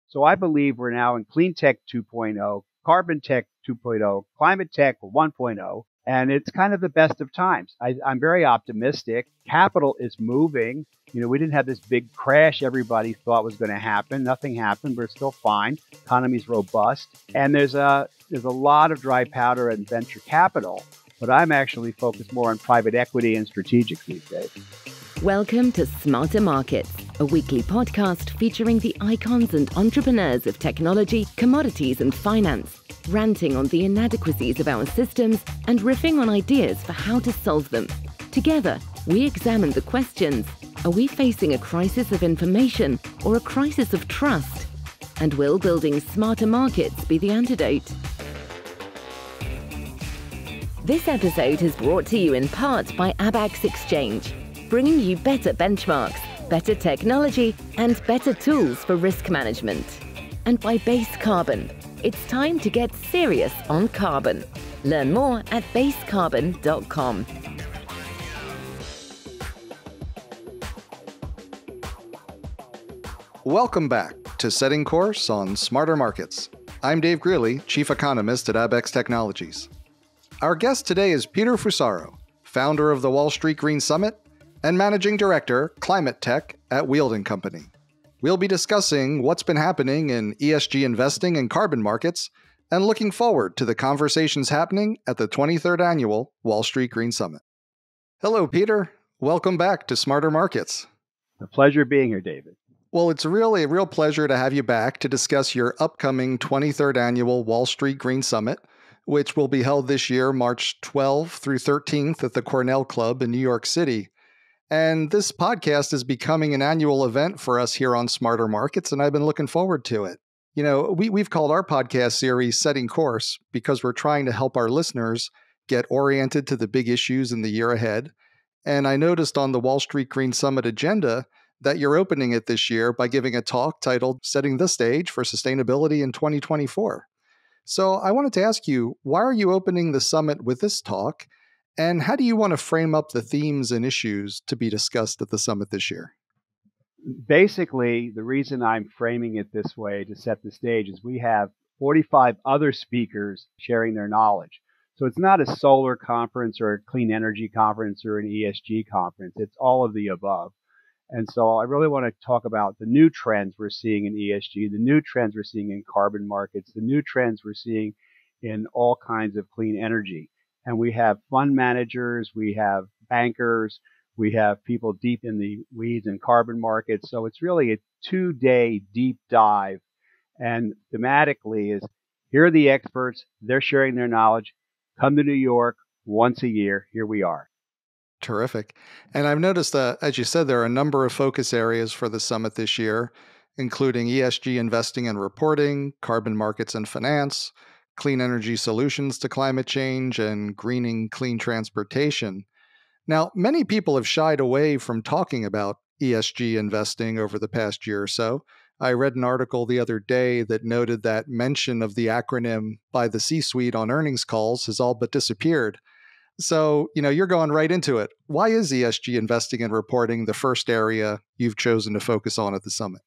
So I believe we're now in Clean Tech 2.0, Carbon Tech 2.0, Climate Tech 1.0, and it's kind of the best of times. I'm very optimistic. Capital is moving. We didn't have this big crash everybody thought was going to happen. Nothing happened. We're still fine. Economy's robust. And there's a lot of dry powder and venture capital, but I'm actually focused more on private equity and strategics these days. Welcome to Smarter Markets, a weekly podcast featuring the icons and entrepreneurs of technology, commodities and finance, ranting on the inadequacies of our systems and riffing on ideas for how to solve them. Together, we examine the questions: are we facing a crisis of information or a crisis of trust? And will building smarter markets be the antidote? This episode is brought to you in part by Abax Exchange, bringing you better benchmarks, better technology, and better tools for risk management. And by Base Carbon. It's time to get serious on carbon. Learn more at basecarbon.com. Welcome back to Setting Course on Smarter Markets. I'm Dave Greely, Chief Economist at Abax Technologies. Our guest today is Peter Fusaro, founder of the Wall Street Green Summit and Managing Director, ClimateTech at Weild Co. We'll be discussing what's been happening in ESG investing and carbon markets and looking forward to the conversations happening at the 23rd Annual Wall Street Green Summit. Hello, Peter. Welcome back to Smarter Markets. A pleasure being here, David. Well, it's really a real pleasure to have you back to discuss your upcoming 23rd Annual Wall Street Green Summit, which will be held this year, March 12th through 13th at the Cornell Club in New York City. And this podcast is becoming an annual event for us here on Smarter Markets, and I've been looking forward to it. We've called our podcast series Setting Course because we're trying to help our listeners get oriented to the big issues in the year ahead. And I noticed on the Wall Street Green Summit agenda that you're opening it this year by giving a talk titled Setting the Stage for Sustainability in 2024. So I wanted to ask you, why are you opening the summit with this talk? And how do you want to frame up the themes and issues to be discussed at the summit this year? Basically, the reason I'm framing it this way to set the stage is we have 45 other speakers sharing their knowledge. So it's not a solar conference or a clean energy conference or an ESG conference. It's all of the above. And so I really want to talk about the new trends we're seeing in ESG, the new trends we're seeing in carbon markets, the new trends we're seeing in all kinds of clean energy. And we have fund managers, we have bankers, we have people deep in the weeds in carbon markets. So it's really a 2-day deep dive. And thematically is, here are the experts, they're sharing their knowledge. Come to New York once a year. Here we are. Terrific. And I've noticed that, as you said, there are a number of focus areas for the summit this year, including ESG investing and reporting, carbon markets and finance, clean energy solutions to climate change, and greening clean transportation. Now, many people have shied away from talking about ESG investing over the past year or so. I read an article the other day that noted that mention of the acronym by the C-suite on earnings calls has all but disappeared. So, you're going right into it. Why is ESG investing and reporting the first area you've chosen to focus on at the summit?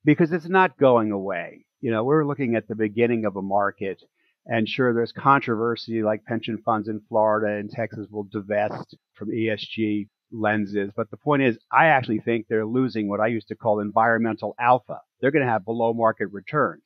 Because it's not going away. We're looking at the beginning of a market. And sure, there's controversy like pension funds in Florida and Texas will divest from ESG lenses. But the point is, I actually think they're losing what I used to call environmental alpha. They're going to have below market returns.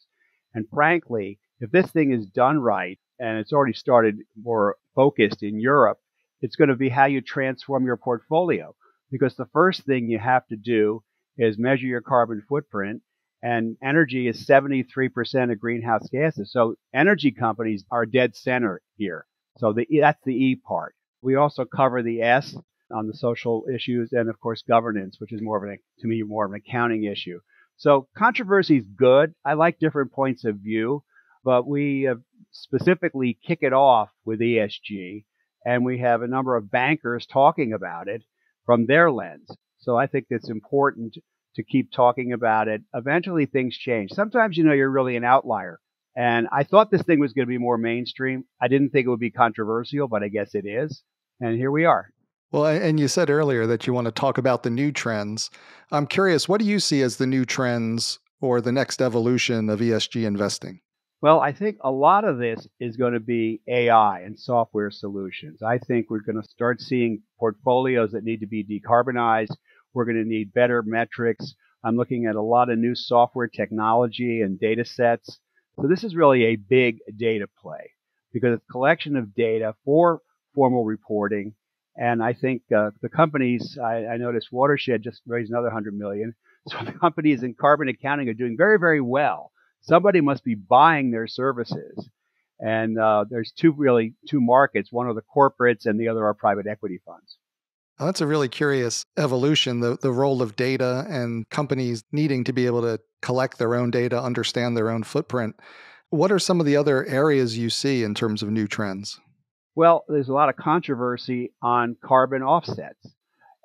And frankly, if this thing is done right, and it's already started more focused in Europe, it's going to be how you transform your portfolio. Because the first thing you have to do is measure your carbon footprint. And energy is 73% of greenhouse gases. So energy companies are dead center here. So that's the E part. We also cover the S on the social issues and, of course, governance, which is more of an accounting issue. So controversy is good. I like different points of view, but we specifically kick it off with ESG, and we have a number of bankers talking about it from their lens. So I think it's important to keep talking about it. Eventually things change. Sometimes, you're really an outlier. And I thought this thing was going to be more mainstream. I didn't think it would be controversial, but I guess it is. And here we are. Well, and you said earlier that you want to talk about the new trends. I'm curious, what do you see as the new trends or the next evolution of ESG investing? Well, I think a lot of this is going to be AI and software solutions. I think we're going to start seeing portfolios that need to be decarbonized. We're going to need better metrics. I'm looking at a lot of new software technology and data sets. So this is really a big data play because it's a collection of data for formal reporting. And I think the companies, I noticed Watershed just raised another 100 million. So the companies in carbon accounting are doing very, very well. Somebody must be buying their services. And there's two markets. One are the corporates and the other are private equity funds. Well, that's a really curious evolution, the role of data and companies needing to be able to collect their own data, understand their own footprint. What are some of the other areas you see in terms of new trends? Well, there's a lot of controversy on carbon offsets.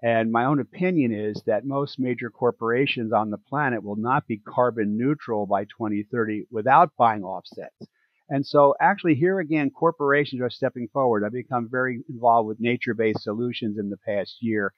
And my own opinion is that most major corporations on the planet will not be carbon neutral by 2030 without buying offsets. And so actually here again, corporations are stepping forward. I've become very involved with nature-based solutions in the past year.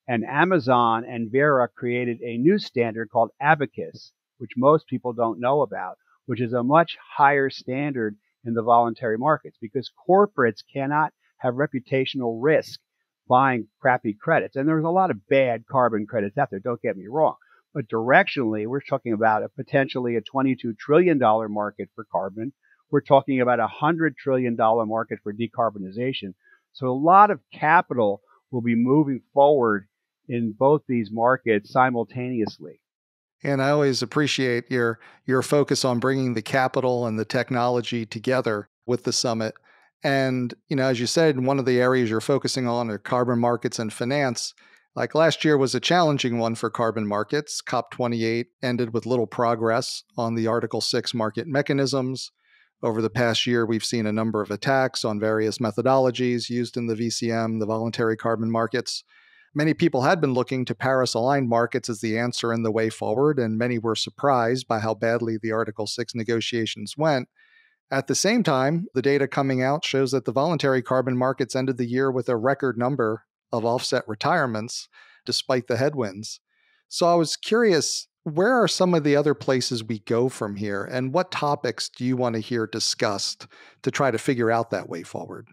And Amazon and Vera created a new standard called Abacus, which most people don't know about, which is a much higher standard in the voluntary markets because corporates cannot have reputational risk buying crappy credits. And there's a lot of bad carbon credits out there, don't get me wrong. But directionally, we're talking about potentially a $22 trillion market for carbon. We're talking about a $100 trillion market for decarbonization. So a lot of capital will be moving forward in both these markets simultaneously. And I always appreciate your focus on bringing the capital and the technology together with the summit. And, as you said, one of the areas you're focusing on are carbon markets and finance. Like last year was a challenging one for carbon markets. COP28 ended with little progress on the Article 6 market mechanisms. Over the past year, we've seen a number of attacks on various methodologies used in the VCM, the voluntary carbon markets. Many people had been looking to Paris-aligned markets as the answer and the way forward, and many were surprised by how badly the Article 6 negotiations went. At the same time, the data coming out shows that the voluntary carbon markets ended the year with a record number of offset retirements, despite the headwinds. So I was curious, where are some of the other places we go from here, and what topics do you want to hear discussed to try to figure out that way forward?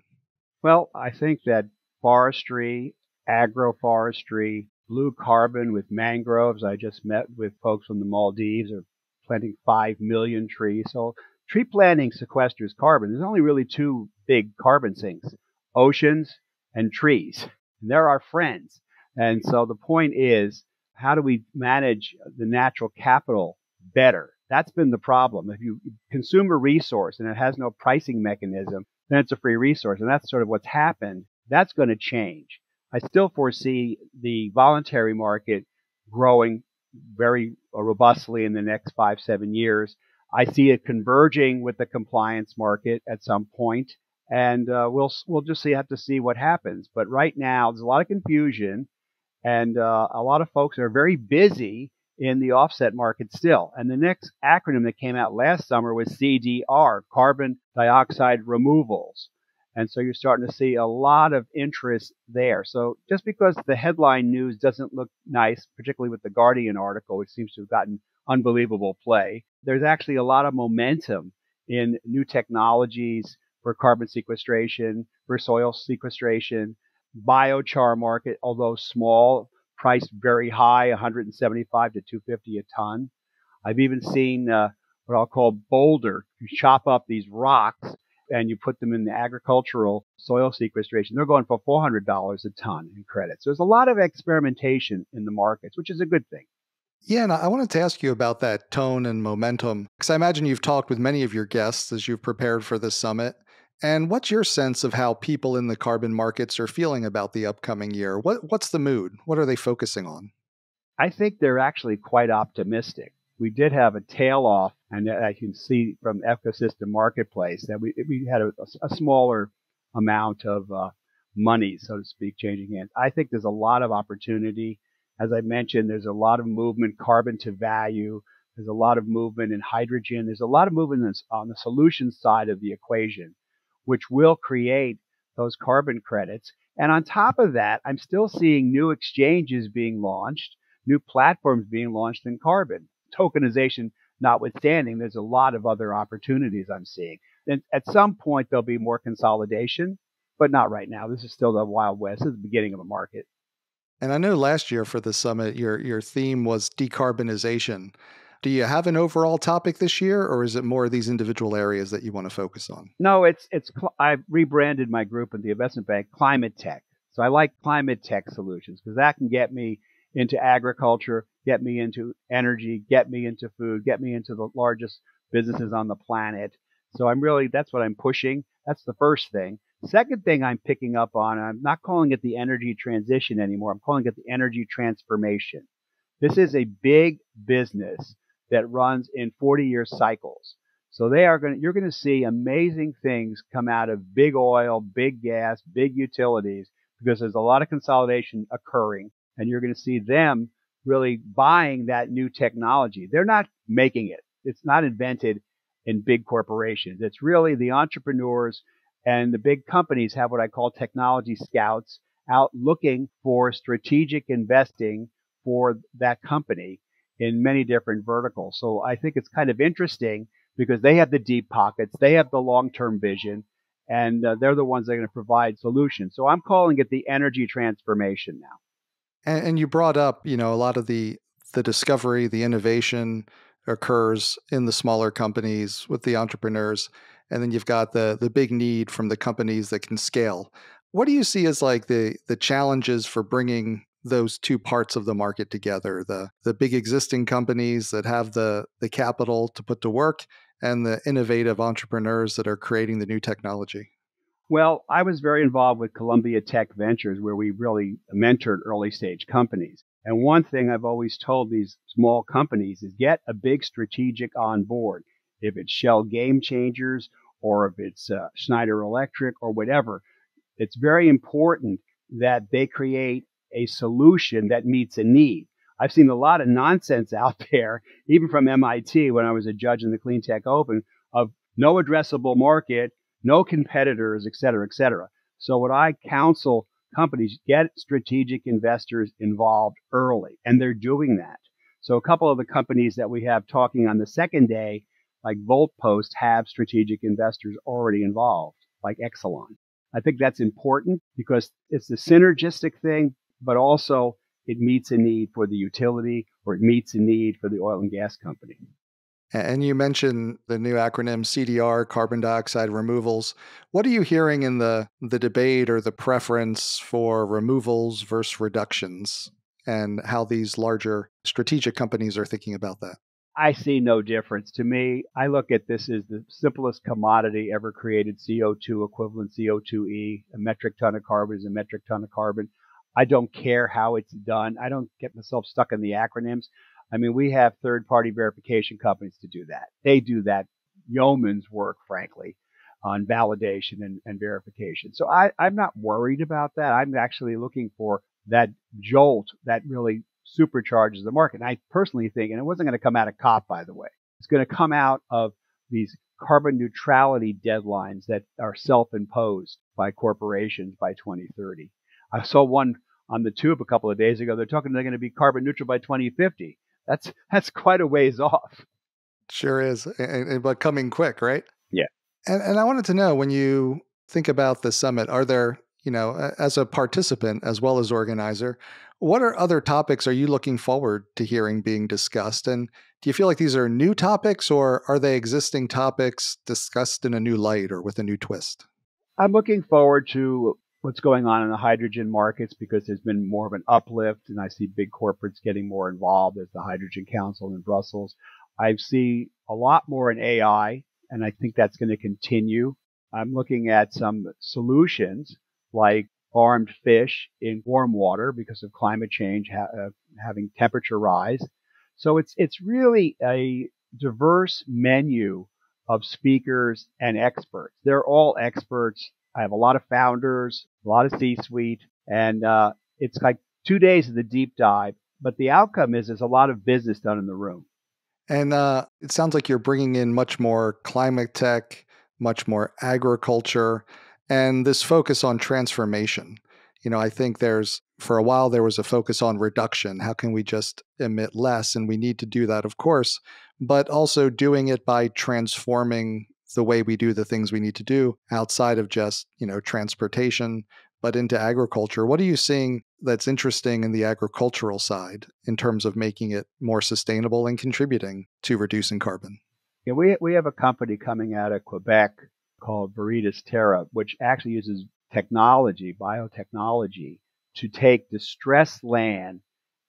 Well, I think that forestry, agroforestry, blue carbon with mangroves. I just met with folks from the Maldives are planting 5 million trees. So tree planting sequesters carbon. There's only really two big carbon sinks, oceans and trees. And they're our friends. And so the point is, how do we manage the natural capital better? That's been the problem. If you consume a resource and it has no pricing mechanism, then it's a free resource. And that's sort of what's happened. That's going to change. I still foresee the voluntary market growing very robustly in the next 5-7 years. I see it converging with the compliance market at some point, and we'll just have to see what happens. But right now, there's a lot of confusion, and a lot of folks are very busy in the offset market still. And the next acronym that came out last summer was CDR, carbon dioxide removals. And so you're starting to see a lot of interest there. So just because the headline news doesn't look nice, particularly with the Guardian article, which seems to have gotten unbelievable play, there's actually a lot of momentum in new technologies for carbon sequestration, for soil sequestration, biochar market, although small, priced very high, 175 to 250 a ton. I've even seen what I'll call boulder. You chop up these rocks and you put them in the agricultural soil sequestration. They're going for $400 a ton in credits. So there's a lot of experimentation in the markets, which is a good thing. Yeah, and I wanted to ask you about that tone and momentum, because I imagine you've talked with many of your guests as you've prepared for this summit. And what's your sense of how people in the carbon markets are feeling about the upcoming year? What's the mood? What are they focusing on? I think they're actually quite optimistic. We did have a tail off, and I can see from Ecosystem Marketplace that we had a smaller amount of money, so to speak, changing hands. I think there's a lot of opportunity. As I mentioned, there's a lot of movement, carbon to value. There's a lot of movement in hydrogen. There's a lot of movement on the solution side of the equation, which will create those carbon credits. And on top of that, I'm still seeing new exchanges being launched, new platforms being launched in carbon. tokenization notwithstanding, there's a lot of other opportunities I'm seeing. And at some point, there'll be more consolidation, but not right now. This is still the Wild West. This is the beginning of a market. And I know last year for the summit, your theme was decarbonization. Do you have an overall topic this year, or is it more of these individual areas that you want to focus on? No, I rebranded my group in the investment bank ClimateTech. So I like climate tech solutions because that can get me into agriculture, get me into energy, get me into food, get me into the largest businesses on the planet. So that's what I'm pushing. That's the first thing. Second thing I'm picking up on, I'm not calling it the energy transition anymore. I'm calling it the energy transformation. This is a big business that runs in 40-year cycles. So you're going to see amazing things come out of big oil, big gas, big utilities, because there's a lot of consolidation occurring, and you're going to see them really buying that new technology. They're not making it. It's not invented in big corporations. It's really the entrepreneurs and the big companies have what I call technology scouts out looking for strategic investing for that company in many different verticals. So I think it's kind of interesting because they have the deep pockets, they have the long-term vision, and they're the ones that are going to provide solutions. So I'm calling it the energy transformation now. And you brought up, a lot of the discovery, the innovation occurs in the smaller companies with the entrepreneurs, and then you've got the big need from the companies that can scale. What do you see as like the challenges for bringing those two parts of the market together? The big existing companies that have the capital to put to work, and the innovative entrepreneurs that are creating the new technology. Well, I was very involved with Columbia Tech Ventures, where we really mentored early stage companies. And one thing I've always told these small companies is get a big strategic on board. If it's Shell Game Changers or if it's Schneider Electric or whatever, it's very important that they create a solution that meets a need. I've seen a lot of nonsense out there, even from MIT when I was a judge in the Clean Tech Open, of no addressable market, no competitors, et cetera, et cetera. So what I counsel companies, get strategic investors involved early, and they're doing that. So a couple of the companies that we have talking on the second day, like Voltpost, have strategic investors already involved, like Exelon. I think that's important because it's the synergistic thing, but also it meets a need for the utility or it meets a need for the oil and gas company. And you mentioned the new acronym CDR, carbon dioxide removals. What are you hearing in the debate or the preference for removals versus reductions, and how these larger strategic companies are thinking about that? I see no difference. To me, I look at this as the simplest commodity ever created, CO2 equivalent, CO2e. A metric ton of carbon is a metric ton of carbon. I don't care how it's done. I don't get myself stuck in the acronyms. I mean, we have third-party verification companies to do that. They do that yeoman's work, frankly, on validation and verification. So I'm not worried about that. I'm actually looking for that jolt that really supercharges the market. And I personally think, and it wasn't going to come out of COP, by the way, it's going to come out of these carbon neutrality deadlines that are self-imposed by corporations by 2030. I saw one on the tube a couple of days ago. They're going to be carbon neutral by 2050. That's quite a ways off. Sure is, but coming quick, right? Yeah. And I wanted to know, when you think about the summit, are there, as a participant as well as organizer, what are other topics are you looking forward to hearing being discussed? And do you feel like these are new topics, or are they existing topics discussed in a new light or with a new twist? I'm looking forward to what's going on in the hydrogen markets because there's been more of an uplift, and I see big corporates getting more involved as the Hydrogen Council in Brussels. I see a lot more in AI, and I think that's going to continue. I'm looking at some solutions like farmed fish in warm water because of climate change having temperature rise. So it's really a diverse menu of speakers and experts. They're all experts. I have a lot of founders, a lot of C-suite, and it's like 2 days of the deep dive. But the outcome is there's a lot of business done in the room. And it sounds like you're bringing in much more climate tech, much more agriculture, and this focus on transformation. I think for a while, there was a focus on reduction. How can we just emit less? And we need to do that, of course, but also doing it by transforming the way we do the things we need to do outside of just, transportation, but into agriculture. What are you seeing that's interesting in the agricultural side in terms of making it more sustainable and contributing to reducing carbon? Yeah, we have a company coming out of Quebec called Veritas Terra, which actually uses technology, biotechnology, to take distressed land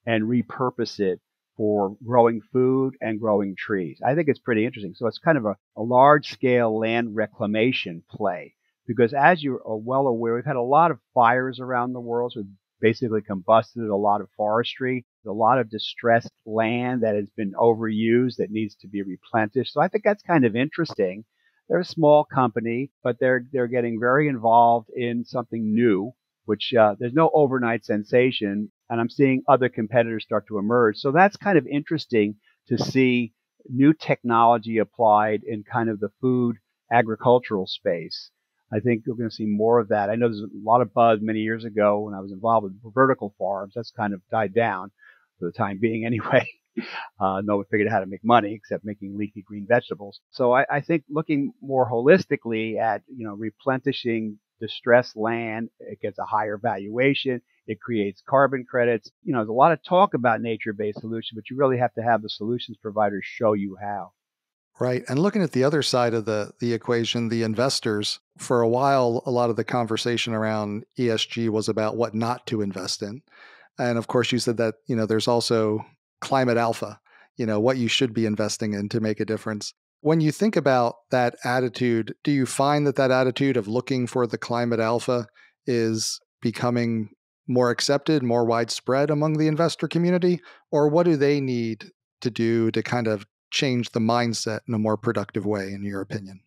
and repurpose it for growing food and growing trees. I think it's pretty interesting. So it's kind of a large scale land reclamation play because as you are well aware, we've had a lot of fires around the world. So we've basically combusted a lot of forestry, a lot of distressed land that has been overused that needs to be replenished. So I think that's kind of interesting. They're a small company, but they're getting very involved in something new, which there's no overnight sensation. And I'm seeing other competitors start to emerge. So that's kind of interesting to see new technology applied in kind of the food agricultural space. I think we're going to see more of that. I know there's a lot of buzz many years ago when I was involved with vertical farms. That's kind of died down for the time being anyway. No one figured out how to make money except making leafy green vegetables. So I think looking more holistically at, replenishing distressed land, it gets a higher valuation. It creates carbon credits. There's a lot of talk about nature-based solutions, but you really have to have the solutions providers show you how. Right. And looking at the other side of the equation, the investors, for a while, a lot of the conversation around ESG was about what not to invest in. And of course, you said that, there's also climate alpha, what you should be investing in to make a difference. When you think about that attitude, do you find that attitude of looking for the climate alpha is becoming more accepted, more widespread among the investor community? Or what do they need to do to kind of change the mindset in a more productive way, in your opinion?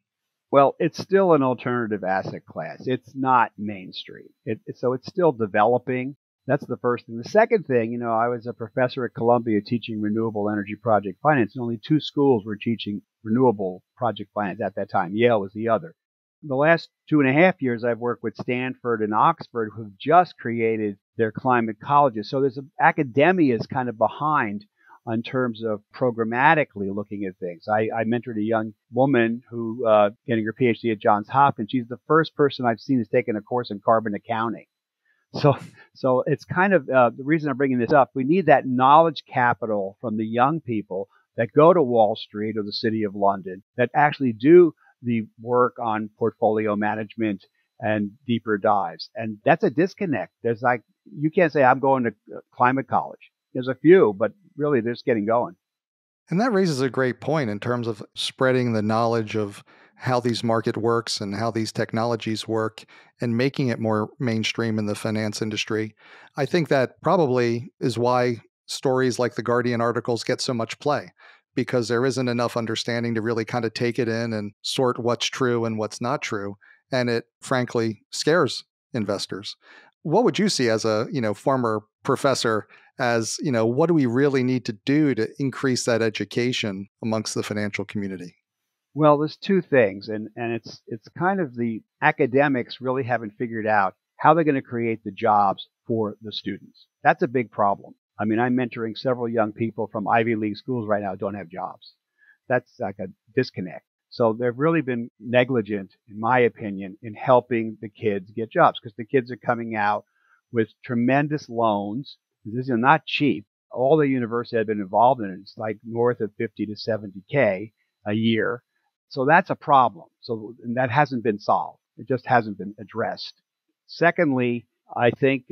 Well, it's still an alternative asset class. It's not mainstream. So it's still developing. That's the first thing. The second thing, I was a professor at Columbia teaching renewable energy project finance, and only two schools were teaching renewable project finance at that time. Yale was the other. The last 2.5 years, I've worked with Stanford and Oxford, who've just created their climate colleges. So academia is kind of behind in terms of programmatically looking at things. I mentored a young woman who getting her PhD at Johns Hopkins. She's the first person I've seen who's taken a course in carbon accounting. So it's kind of the reason I'm bringing this up. We need that knowledge capital from the young people that go to Wall Street or the City of London that actually do the work on portfolio management and deeper dives. And that's a disconnect. You can't say I'm going to climate college. There's a few, but really they're just getting going. And that raises a great point in terms of spreading the knowledge of how these market works and how these technologies work and making it more mainstream in the finance industry. I think that probably is why stories like the Guardian articles get so much play, because there isn't enough understanding to really kind of take it in and sort what's true and what's not true. And it frankly scares investors. What would you see as a, former professor as, what do we really need to do to increase that education amongst the financial community? Well, there's two things, and it's kind of the academics really haven't figured out how they're going to create the jobs for the students. That's a big problem. I mean, I'm mentoring several young people from Ivy League schools right now who don't have jobs. That's like a disconnect. So they've really been negligent, in my opinion, in helping the kids get jobs because the kids are coming out with tremendous loans. This is not cheap. All the universities I've been involved in, it's like north of 50 to 70K a year. So that's a problem. And that hasn't been solved. It just hasn't been addressed. Secondly, I think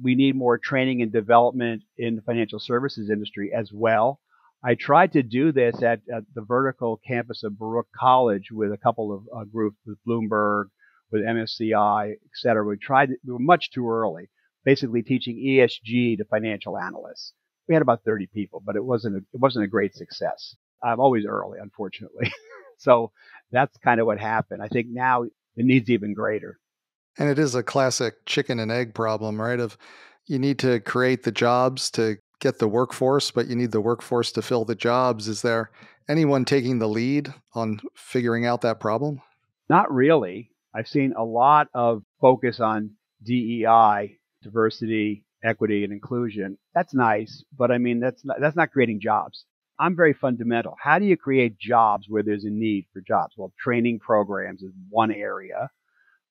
we need more training and development in the financial services industry as well. I tried to do this at the vertical campus of Baruch College with a couple of groups, with Bloomberg, with MSCI, et cetera. We were much too early, basically teaching ESG to financial analysts. We had about 30 people, but it wasn't a great success. I'm always early, unfortunately. So that's kind of what happened. I think now it needs even greater. And it is a classic chicken and egg problem, right? Of you need to create the jobs to get the workforce, but you need the workforce to fill the jobs. Is there anyone taking the lead on figuring out that problem? Not really. I've seen a lot of focus on DEI diversity, equity, and inclusion. That's nice, but I mean, that's not creating jobs. I'm very fundamental. How do you create jobs where there's a need for jobs? Well, training programs is one area.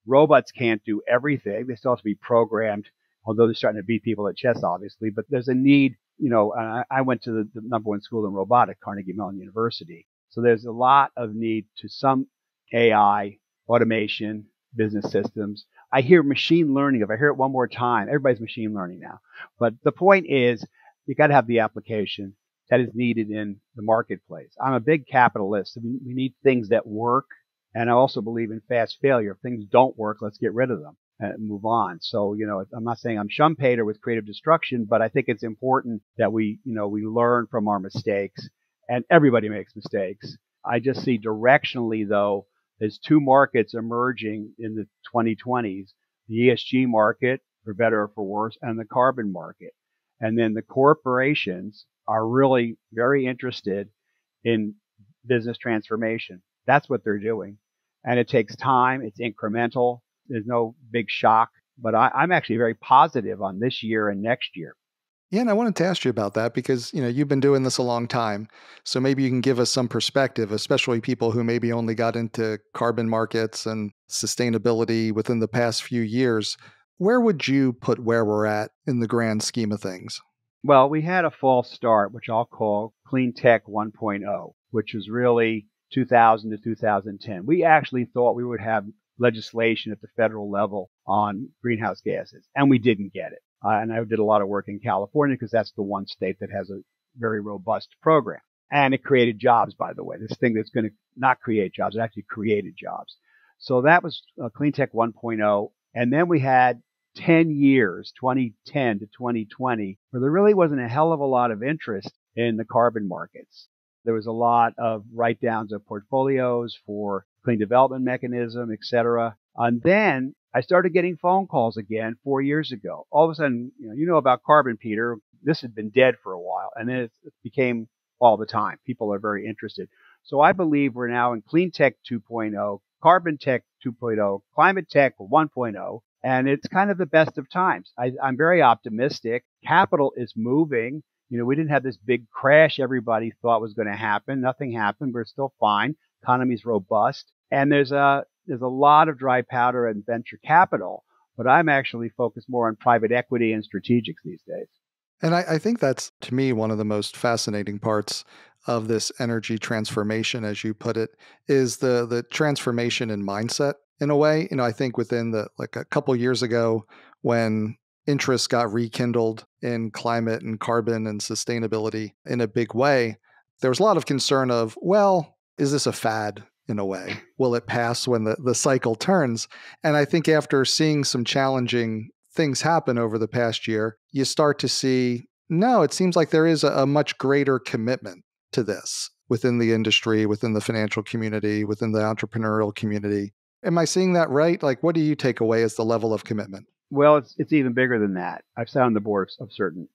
Robots can't do everything. They still have to be programmed, although they're starting to beat people at chess, obviously. But there's a need, I went to the number one school in robotics, Carnegie Mellon University. So there's a lot of need to some AI, automation, business systems. I hear machine learning. If I hear it one more time, everybody's machine learning now. But the point is, you got to have the application that is needed in the marketplace. I'm a big capitalist. We need things that work. And I also believe in fast failure. If things don't work, let's get rid of them and move on. So, I'm not saying I'm Schumpeter with creative destruction, but I think it's important that we learn from our mistakes, and everybody makes mistakes. I just see directionally, though, there's two markets emerging in the 2020s, the ESG market, for better or for worse, and the carbon market. And then the corporations are really very interested in business transformation. That's what they're doing. And it takes time. It's incremental. There's no big shock. But I'm actually very positive on this year and next year. Yeah, and I wanted to ask you about that because, you've been doing this a long time. So maybe you can give us some perspective, especially people who maybe only got into carbon markets and sustainability within the past few years. Where would you put where we're at in the grand scheme of things? Well, we had a false start, which I'll call CleanTech 1.0, which was really 2000 to 2010. We actually thought we would have legislation at the federal level on greenhouse gases, and we didn't get it. And I did a lot of work in California because that's the one state that has a very robust program. And it created jobs, by the way. This thing that's going to not create jobs, it actually created jobs. So that was CleanTech 1.0. And then we had 10 years, 2010 to 2020, where there really wasn't a hell of a lot of interest in the carbon markets. There was a lot of write-downs of portfolios for clean development mechanism, et cetera. And then I started getting phone calls again 4 years ago. All of a sudden, you know about carbon, Peter. This had been dead for a while, and then it became all the time. People are very interested. So I believe we're now in CleanTech 2.0, Carbon Tech 2.0, ClimateTech 1.0, and it's kind of the best of times. I'm very optimistic. Capital is moving. We didn't have this big crash everybody thought was going to happen. Nothing happened. We're still fine. Economy's robust. And there's a lot of dry powder and venture capital, but I'm actually focused more on private equity and strategics these days. And I think that's, to me, one of the most fascinating parts of this energy transformation, as you put it, is the transformation in mindset. In a way, I think within a couple years ago, when interest got rekindled in climate and carbon and sustainability in a big way, there was a lot of concern of, well, is this a fad in a way? Will it pass when the cycle turns? And I think after seeing some challenging things happen over the past year, you start to see, no, it seems like there is a much greater commitment to this within the industry, within the financial community, within the entrepreneurial community. Am I seeing that right? What do you take away as the level of commitment? Well, it's even bigger than that. I've sat on the board of certain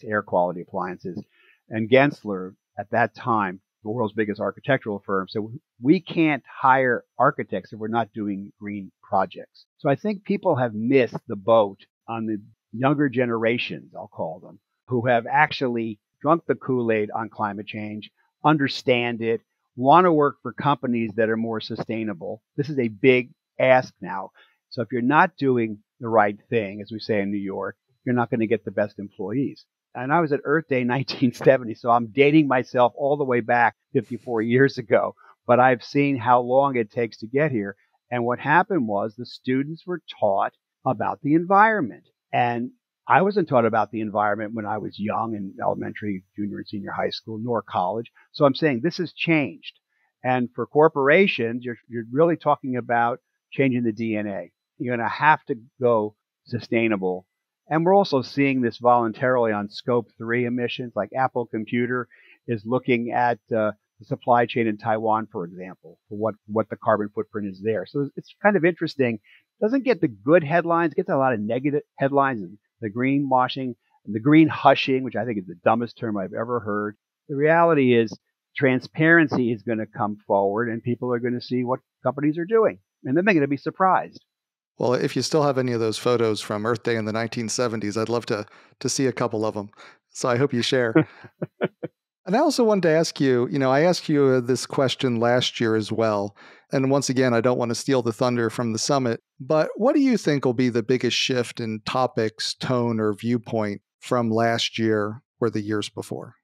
air quality appliances, and Gensler at that time, the world's biggest architectural firm, said we can't hire architects if we're not doing green projects. So I think people have missed the boat on the younger generations, I'll call them, who have actually drunk the Kool-Aid on climate change, understand it, want to work for companies that are more sustainable. This is a big ask now. So if you're not doing the right thing, as we say in New York, you're not going to get the best employees. And I was at Earth Day 1970, so I'm dating myself all the way back 54 years ago. But I've seen how long it takes to get here. And what happened was the students were taught about the environment. And I wasn't taught about the environment when I was young in elementary, junior, and senior high school, nor college. So I'm saying this has changed. And for corporations, you're really talking about changing the DNA. You're going to have to go sustainable. And we're also seeing this voluntarily on scope 3 emissions, like Apple Computer is looking at the supply chain in Taiwan, for example, for what the carbon footprint is there. So it's kind of interesting. It doesn't get the good headlines, it gets a lot of negative headlines, and the greenwashing and the green hushing, which I think is the dumbest term I've ever heard. The reality is transparency is going to come forward and people are going to see what companies are doing. And then they're going to be surprised. Well, if you still have any of those photos from Earth Day in the 1970s, I'd love to see a couple of them. So I hope you share. And I also wanted to ask you, I asked you this question last year as well. And once again, I don't want to steal the thunder from the summit, but what do you think will be the biggest shift in topics, tone, or viewpoint from last year or the years before?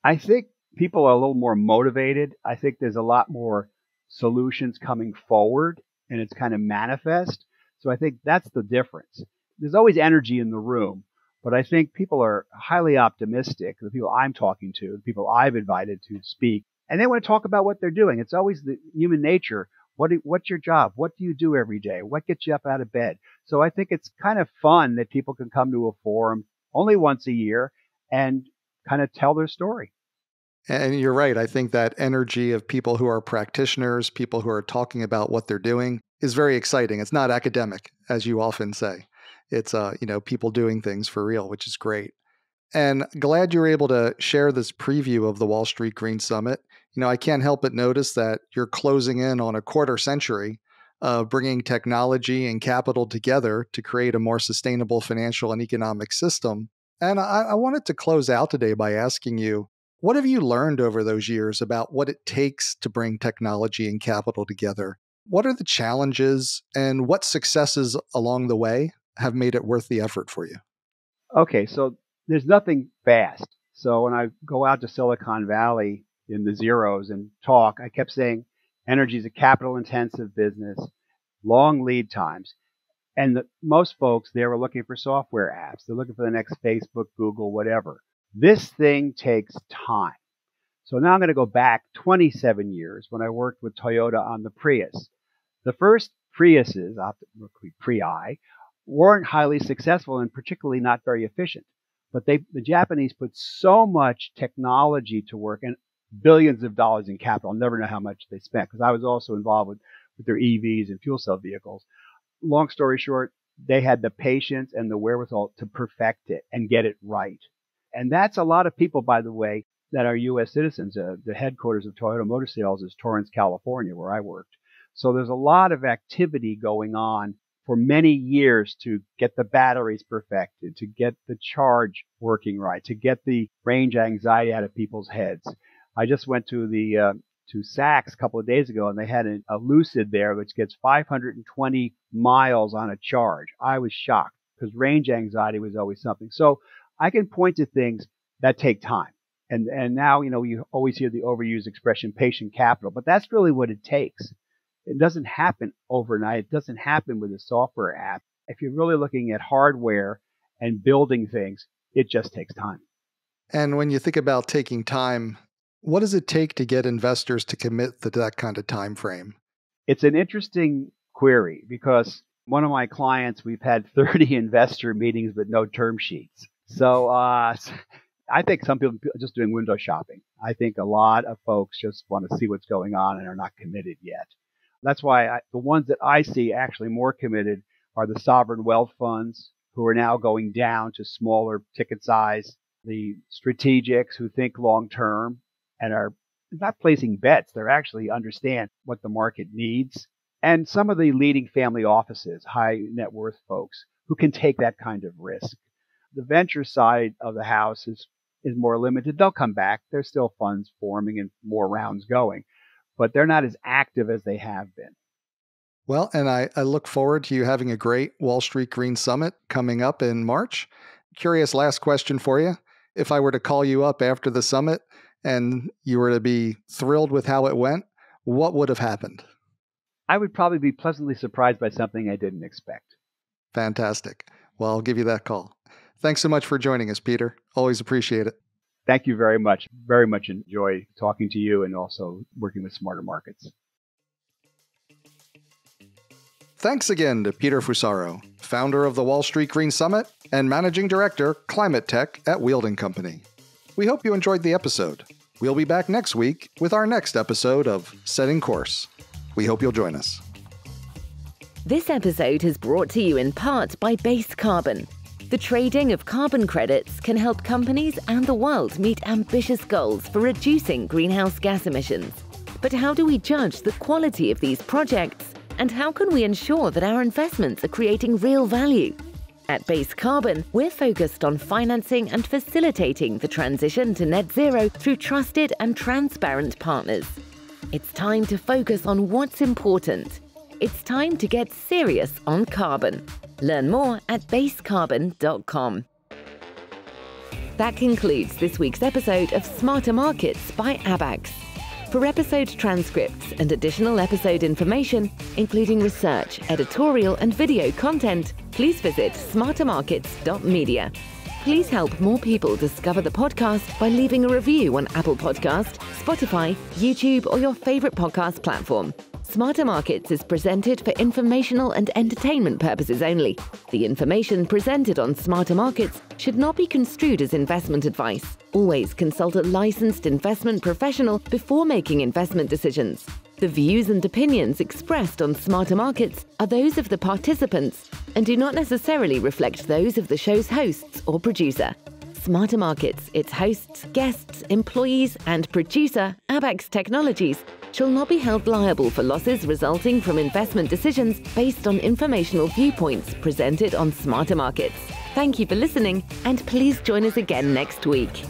I think people are a little more motivated. I think there's a lot more solutions coming forward, and it's kind of manifest. So I think that's the difference. There's always energy in the room, but I think people are highly optimistic. The people I'm talking to, the people I've invited to speak, and they want to talk about what they're doing. It's always the human nature. What's your job? What do you do every day? What gets you up out of bed? So I think it's kind of fun that people can come to a forum only once a year and kind of tell their story. And you're right. I think that energy of people who are practitioners, people who are talking about what they're doing is very exciting. It's not academic, as you often say. It's, people doing things for real, which is great. And glad you're able to share this preview of the Wall Street Green Summit. I can't help but notice that you're closing in on a quarter century of bringing technology and capital together to create a more sustainable financial and economic system. And I wanted to close out today by asking you, what have you learned over those years about what it takes to bring technology and capital together? What are the challenges and what successes along the way have made it worth the effort for you? Okay, so there's nothing fast. So when I go out to Silicon Valley in the zeros and talk, I kept saying energy is a capital intensive business, long lead times. And most folks there are looking for software apps. They're looking for the next Facebook, Google, whatever. This thing takes time. So now I'm going to go back 27 years when I worked with Toyota on the Prius. The first Priuses, Prii, weren't highly successful and particularly not very efficient. But the Japanese put so much technology to work and billions of dollars in capital. I'll never know how much they spent because I was also involved with their EVs and fuel cell vehicles. Long story short, they had the patience and the wherewithal to perfect it and get it right. And that's a lot of people, by the way, that are U.S. citizens. The headquarters of Toyota Motor Sales is Torrance, California, where I worked. So there's a lot of activity going on for many years to get the batteries perfected, to get the charge working right, to get the range anxiety out of people's heads. I just went to to Saks a couple of days ago, and they had a Lucid there, which gets 520 miles on a charge. I was shocked because range anxiety was always something. So I can point to things that take time. And now, you always hear the overused expression patient capital, but that's really what it takes. It doesn't happen overnight. It doesn't happen with a software app. If you're really looking at hardware and building things, it just takes time. And when you think about taking time, what does it take to get investors to commit to that kind of time frame? It's an interesting query because one of my clients, we've had 30 investor meetings but no term sheets. So I think some people are just doing window shopping. I think a lot of folks just want to see what's going on and are not committed yet. That's why the ones that I see actually more committed are the sovereign wealth funds who are now going down to smaller ticket size, the strategics who think long term and are not placing bets. They actually understand what the market needs. And some of the leading family offices, high net worth folks who can take that kind of risk. The venture side of the house is more limited. They'll come back. There's still funds forming and more rounds going, but they're not as active as they have been. Well, and I look forward to you having a great Wall Street Green Summit coming up in March. Curious last question for you. If I were to call you up after the summit and you were to be thrilled with how it went, what would have happened? I would probably be pleasantly surprised by something I didn't expect. Fantastic. Well, I'll give you that call. Thanks so much for joining us, Peter. Always appreciate it. Thank you very much. Very much enjoy talking to you and also working with SmarterMarkets. Thanks again to Peter Fusaro, founder of the Wall Street Green Summit and managing director, ClimateTech at Weild Co. We hope you enjoyed the episode. We'll be back next week with our next episode of Setting Course. We hope you'll join us. This episode is brought to you in part by Base Carbon. The trading of carbon credits can help companies and the world meet ambitious goals for reducing greenhouse gas emissions. But how do we judge the quality of these projects And how can we ensure that our investments are creating real value? At Base Carbon, we're focused on financing and facilitating the transition to net zero through trusted and transparent partners. It's time to focus on what's important. It's time to get serious on carbon. Learn more at basecarbon.com. That concludes this week's episode of Smarter Markets by Abax. For episode transcripts and additional episode information, including research, editorial, and video content, please visit smartermarkets.media. Please help more people discover the podcast by leaving a review on Apple Podcast, Spotify, YouTube, or your favorite podcast platform. Smarter Markets is presented for informational and entertainment purposes only. The information presented on Smarter Markets should not be construed as investment advice. Always consult a licensed investment professional before making investment decisions. The views and opinions expressed on Smarter Markets are those of the participants and do not necessarily reflect those of the show's hosts or producer. Smarter Markets, its hosts, guests, employees, and producer, Abax Technologies, shall not be held liable for losses resulting from investment decisions based on informational viewpoints presented on Smarter Markets. Thank you for listening, and please join us again next week.